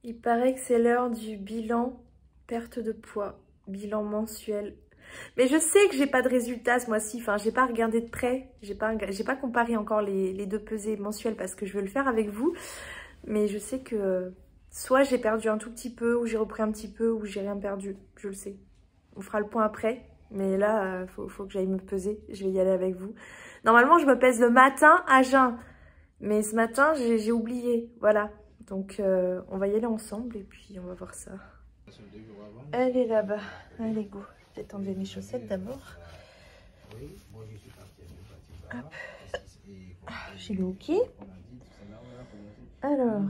Il paraît que c'est l'heure du bilan perte de poids, bilan mensuel. Mais je sais que j'ai pas de résultats ce mois-ci, enfin j'ai pas regardé de près, j'ai pas comparé encore les deux pesées mensuelles parce que je veux le faire avec vous. Mais je sais que soit j'ai perdu un tout petit peu, ou j'ai repris un petit peu, ou j'ai rien perdu, je le sais. On fera le point après, mais là, faut que j'aille me peser, je vais y aller avec vous. Normalement, je me pèse le matin à jeun, mais ce matin, j'ai oublié, voilà. Donc, on va y aller ensemble et puis on va voir ça. Elle est là-bas, allez go. Je vais enlever mes chaussettes d'abord. J'ai le hockey. Alors,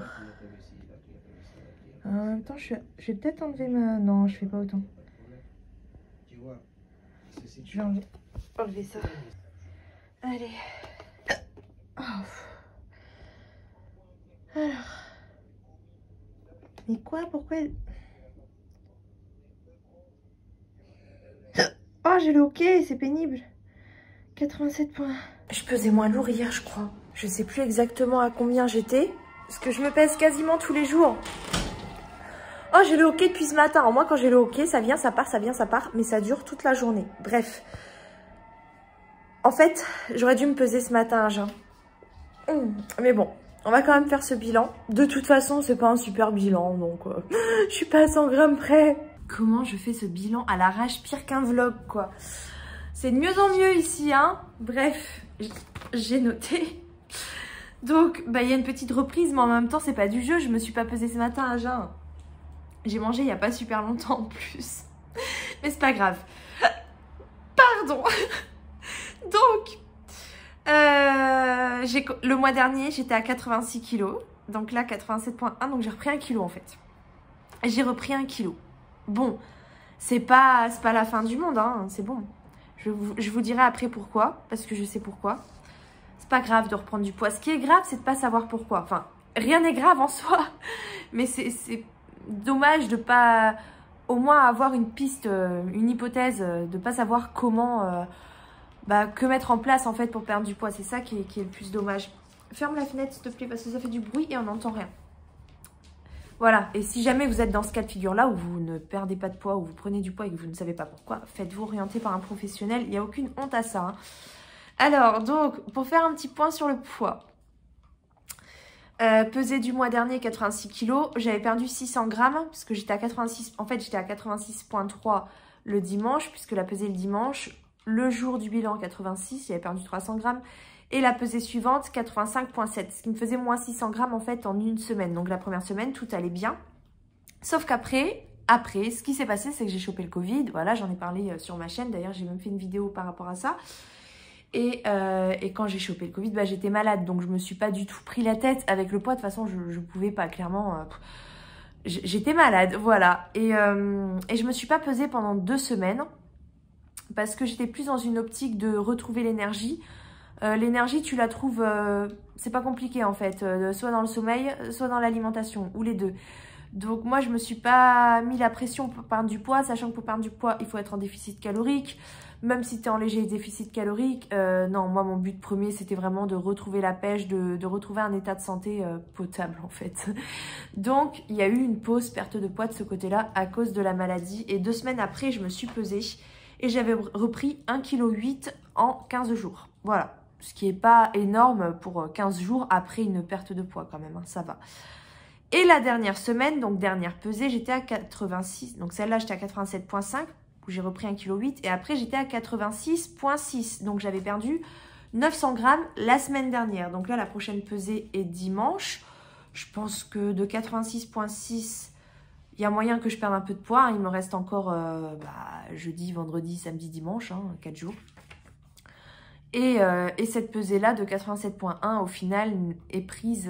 en même temps, je vais peut-être enlever ma... Non, je fais pas autant. Je vais enlever ça. Allez. Oh. Alors. Mais quoi? Pourquoi? Oh, j'ai le hockey, c'est pénible. 87 points. Je pesais moins lourd hier, je crois. Je sais plus exactement à combien j'étais. Parce que je me pèse quasiment tous les jours. Oh, j'ai le hockey depuis ce matin. Alors moi, quand j'ai le hockey, ça vient, ça part, ça vient, ça part. Mais ça dure toute la journée. Bref. En fait, j'aurais dû me peser ce matin à jeun. Mais bon, on va quand même faire ce bilan. De toute façon, c'est pas un super bilan. Donc, je suis pas à 100 grammes près. Comment je fais ce bilan à l'arrache, pire qu'un vlog, quoi. C'est de mieux en mieux ici, hein. Bref, j'ai noté. Donc, bah, y a une petite reprise, mais en même temps, c'est pas du jeu. Je me suis pas pesée ce matin à jeun. J'ai mangé il y a pas super longtemps en plus. Mais c'est pas grave. Pardon. Donc, le mois dernier, j'étais à 86 kilos. Donc là, 87,1. Donc j'ai repris 1 kilo en fait. J'ai repris 1 kilo. Bon, c'est pas la fin du monde, hein. C'est bon. Je vous dirai après pourquoi. Parce que je sais pourquoi. C'est pas grave de reprendre du poids. Ce qui est grave, c'est de pas savoir pourquoi. Enfin, rien n'est grave en soi. Mais c'est dommage de pas au moins avoir une piste, une hypothèse, de pas savoir comment, que mettre en place en fait pour perdre du poids. C'est ça qui est le plus dommage. Ferme la fenêtre s'il te plaît parce que ça fait du bruit et on n'entend rien. Voilà, et si jamais vous êtes dans ce cas de figure-là où vous ne perdez pas de poids, où vous prenez du poids et que vous ne savez pas pourquoi, faites-vous orienter par un professionnel, il n'y a aucune honte à ça. Hein. Alors, donc, pour faire un petit point sur le poids. Pesée du mois dernier, 86 kg, j'avais perdu 600 grammes, puisque j'étais à 86, en fait j'étais à 86,3 le dimanche, puisque la pesée le dimanche, le jour du bilan 86, j'avais perdu 300 grammes, et la pesée suivante 85,7, ce qui me faisait moins 600 grammes en fait en une semaine. Donc la première semaine, tout allait bien, sauf qu'après, ce qui s'est passé, c'est que j'ai chopé le Covid, voilà, j'en ai parlé sur ma chaîne, d'ailleurs j'ai même fait une vidéo par rapport à ça. Et quand j'ai chopé le Covid, bah, j'étais malade, donc je me suis pas du tout pris la tête avec le poids. De toute façon, je pouvais pas, clairement. J'étais malade, voilà. Et je me suis pas pesée pendant 2 semaines parce que j'étais plus dans une optique de retrouver l'énergie. L'énergie, tu la trouves, c'est pas compliqué en fait, soit dans le sommeil, soit dans l'alimentation, ou les deux. Donc moi, je me suis pas mis la pression pour perdre du poids, sachant que pour perdre du poids, il faut être en déficit calorique. Même si tu es en léger déficit calorique, non, moi, mon but premier, c'était vraiment de retrouver la pêche, de retrouver un état de santé potable, en fait. Donc, il y a eu une pause perte de poids de ce côté-là à cause de la maladie. Et 2 semaines après, je me suis pesée et j'avais repris 1,8 kg en 15 jours. Voilà, ce qui n'est pas énorme pour 15 jours après une perte de poids quand même, hein, ça va. Et la dernière semaine, donc dernière pesée, j'étais à 86, donc celle-là, j'étais à 87,5 où j'ai repris 1,8 kg et après j'étais à 86,6. Donc j'avais perdu 900 grammes la semaine dernière. Donc là, la prochaine pesée est dimanche. Je pense que de 86,6, il y a moyen que je perde un peu de poids. Hein. Il me reste encore jeudi, vendredi, samedi, dimanche, 4 jours. Et cette pesée-là de 87,1 au final est prise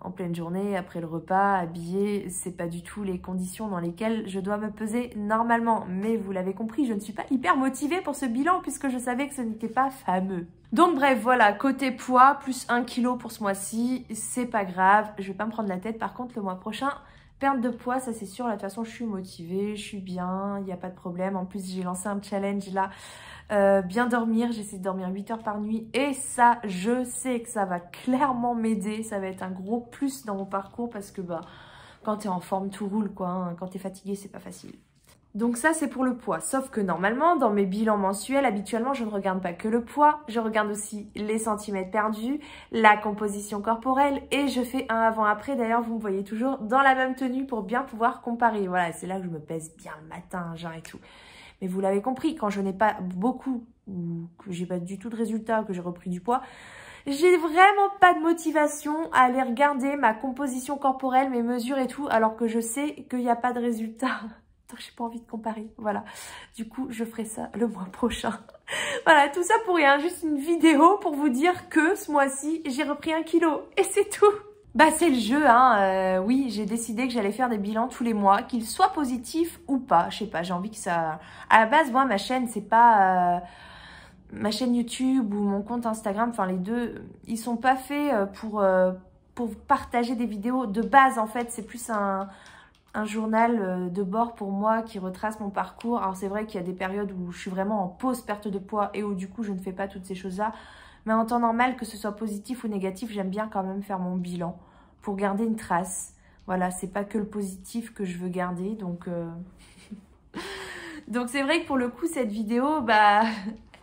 en pleine journée, après le repas, habillée. C'est pas du tout les conditions dans lesquelles je dois me peser normalement. Mais vous l'avez compris, je ne suis pas hyper motivée pour ce bilan puisque je savais que ce n'était pas fameux. Donc bref, voilà, côté poids, plus 1 kg pour ce mois-ci, c'est pas grave. Je vais pas me prendre la tête. Par contre, le mois prochain, perte de poids, ça c'est sûr. De toute façon, je suis motivée, je suis bien, il n'y a pas de problème. En plus, j'ai lancé un challenge là. Bien dormir, j'essaie de dormir 8 heures par nuit et ça, je sais que ça va clairement m'aider, ça va être un gros plus dans mon parcours parce que quand t'es en forme, tout roule quoi. Hein. Quand t'es fatigué, c'est pas facile. Donc ça, c'est pour le poids. Sauf que normalement, dans mes bilans mensuels, habituellement, je ne regarde pas que le poids. Je regarde aussi les centimètres perdus, la composition corporelle et je fais un avant-après. D'ailleurs, vous me voyez toujours dans la même tenue pour bien pouvoir comparer. Voilà, c'est là que je me pèse bien le matin, genre et tout. Mais vous l'avez compris, quand je n'ai pas beaucoup ou que j'ai pas du tout de résultats, que j'ai repris du poids, j'ai vraiment pas de motivation à aller regarder ma composition corporelle, mes mesures et tout, alors que je sais qu'il n'y a pas de résultats. Donc j'ai pas envie de comparer, voilà. Du coup, je ferai ça le mois prochain. Voilà, tout ça pour rien, juste une vidéo pour vous dire que ce mois-ci, j'ai repris 1 kilo et c'est tout. Bah c'est le jeu, hein. Oui, j'ai décidé que j'allais faire des bilans tous les mois, qu'ils soient positifs ou pas. Je sais pas, j'ai envie que ça... À la base, moi, ma chaîne, c'est pas... Ma chaîne YouTube ou mon compte Instagram, enfin les deux, ils sont pas faits pour partager des vidéos. De base, en fait, c'est plus un journal de bord pour moi qui retrace mon parcours. Alors c'est vrai qu'il y a des périodes où je suis vraiment en pause perte de poids et où du coup je ne fais pas toutes ces choses-là. Mais en temps normal, que ce soit positif ou négatif, j'aime bien quand même faire mon bilan pour garder une trace. Voilà, c'est pas que le positif que je veux garder. Donc donc c'est vrai que pour le coup, cette vidéo, bah,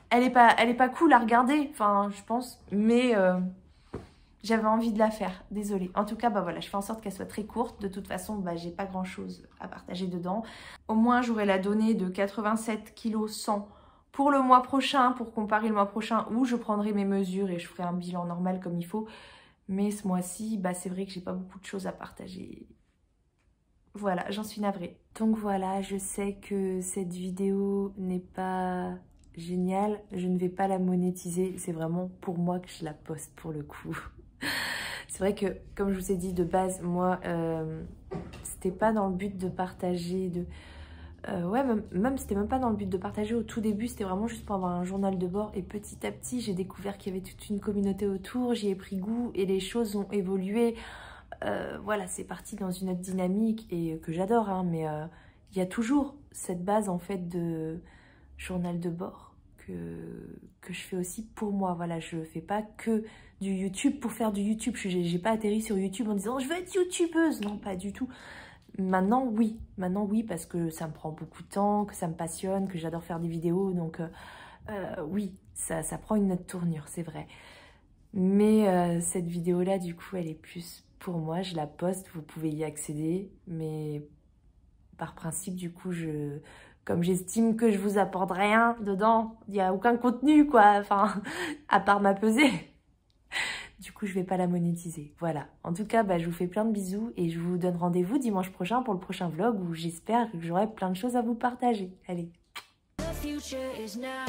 elle est pas cool à regarder, enfin je pense, mais... j'avais envie de la faire, désolée. En tout cas, bah voilà, je fais en sorte qu'elle soit très courte. De toute façon, bah, j'ai pas grand chose à partager dedans. Au moins, j'aurai la donnée de 87 kg 100 pour le mois prochain, pour comparer le mois prochain où je prendrai mes mesures et je ferai un bilan normal comme il faut. Mais ce mois-ci, bah, c'est vrai que j'ai pas beaucoup de choses à partager. Voilà, j'en suis navrée. Donc voilà, je sais que cette vidéo n'est pas géniale. Je ne vais pas la monétiser. C'est vraiment pour moi que je la poste pour le coup. C'est vrai que, comme je vous ai dit de base, moi, c'était pas dans le but de partager, ouais, même c'était même pas dans le but de partager au tout début, c'était vraiment juste pour avoir un journal de bord. Et petit à petit, j'ai découvert qu'il y avait toute une communauté autour, j'y ai pris goût et les choses ont évolué. Voilà, c'est parti dans une autre dynamique et que j'adore, hein, mais il y a toujours cette base en fait de journal de bord que je fais aussi pour moi. Voilà, je fais pas que du YouTube pour faire du YouTube. J'ai pas atterri sur YouTube en disant je veux être youtubeuse. Non, pas du tout. Maintenant oui, parce que ça me prend beaucoup de temps, que ça me passionne, que j'adore faire des vidéos. Donc oui, ça prend une autre tournure, c'est vrai. Mais cette vidéo-là, du coup, elle est plus pour moi. Je la poste, vous pouvez y accéder. Mais par principe, du coup, comme j'estime que je vous apporte rien dedans, il n'y a aucun contenu, quoi. Enfin, à part ma pesée. Du coup, je vais pas la monétiser. Voilà. En tout cas, bah, je vous fais plein de bisous et je vous donne rendez-vous dimanche prochain pour le prochain vlog où j'espère que j'aurai plein de choses à vous partager. Allez. The future is now.